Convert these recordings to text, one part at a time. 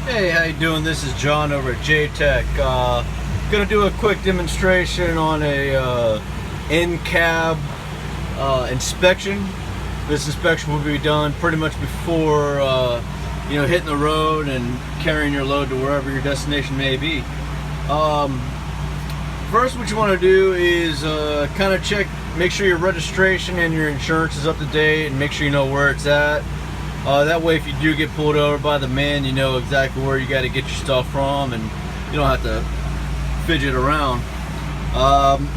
Hey, how you doing? This is John over at JTech. Gonna do a quick demonstration on a in-cab inspection. This inspection will be done pretty much before hitting the road and carrying your load to wherever your destination may be. First, what you want to do is kind of check, make sure your registration and your insurance is up to date, and make sure you know where it's at. That way, if you do get pulled over by the man, you know exactly where you got to get your stuff from, and you don't have to fidget around.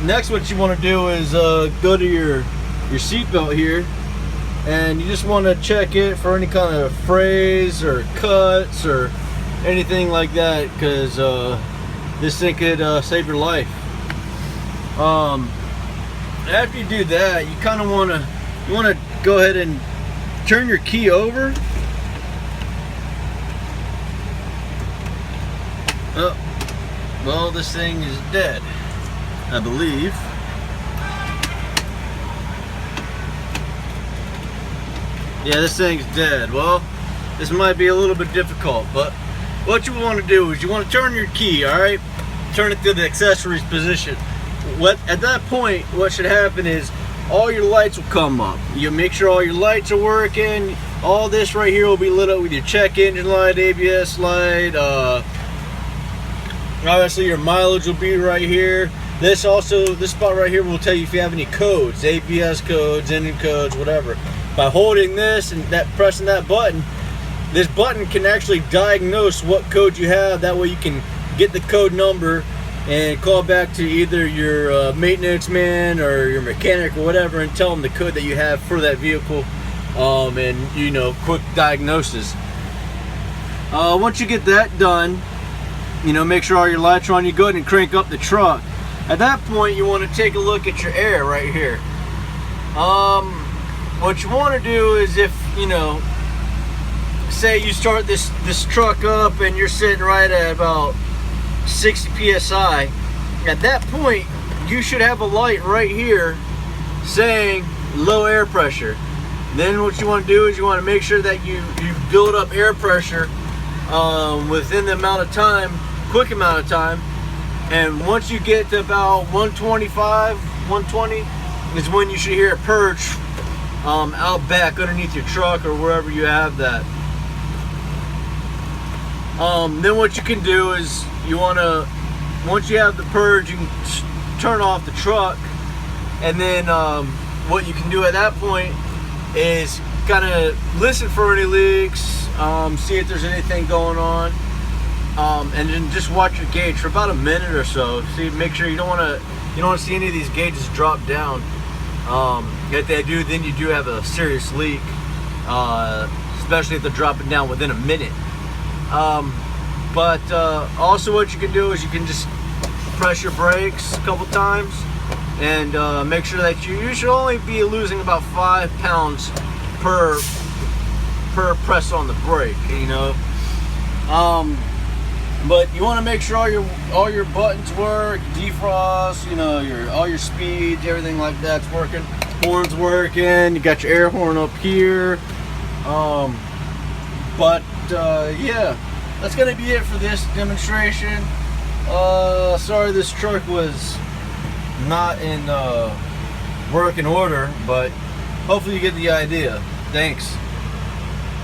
Next, what you want to do is go to your seatbelt here, and you just want to check it for any kind of frays or cuts or anything like that, because this thing could save your life. After you do that, you kind of want to go ahead and turn your key over. Oh, well, this thing is dead, I believe. Yeah, this thing's dead. Well, this might be a little bit difficult, but what you want to do is you want to turn your key, all right? Turn it to the accessories position. At that point, what should happen is all your lights will come up. You make sure all your lights are working. All this right here will be lit up with your check engine light, ABS light. Obviously your mileage will be right here. This spot right here will tell you if you have any codes, ABS codes, engine codes, whatever. By holding this and pressing that button, this button can actually diagnose what code you have. That way you can get the code number and call back to either your maintenance man or your mechanic or whatever, and tell them the code that you have for that vehicle, and quick diagnosis. Once you get that done, make sure all your lights are on. You go ahead and crank up the truck. At that point, you want to take a look at your air right here. What you want to do is, if say you start this truck up and you're sitting right at about 60 psi, at that point you should have a light right here saying low air pressure. Then what you want to do is you want to make sure that you build up air pressure within the quick amount of time, and once you get to about 125, 120 is when you should hear a purge out back underneath your truck or wherever you have that. Then what you can do is once you have the purge, you can turn off the truck, and then what you can do at that point is kind of listen for any leaks, see if there's anything going on, and then just watch your gauge for about a minute or so. Make sure you don't want to see any of these gauges drop down. If they do, then you do have a serious leak, especially if they're dropping down within a minute. But also what you can do is you can just press your brakes a couple times, and make sure that you should only be losing about 5 pounds per press on the brake, but you want to make sure all your buttons work, defrost, all your speeds, everything like that's working. Horn's working. You got your air horn up here. Yeah, that's gonna be it for this demonstration. Sorry this truck was not in working order, but hopefully you get the idea. Thanks.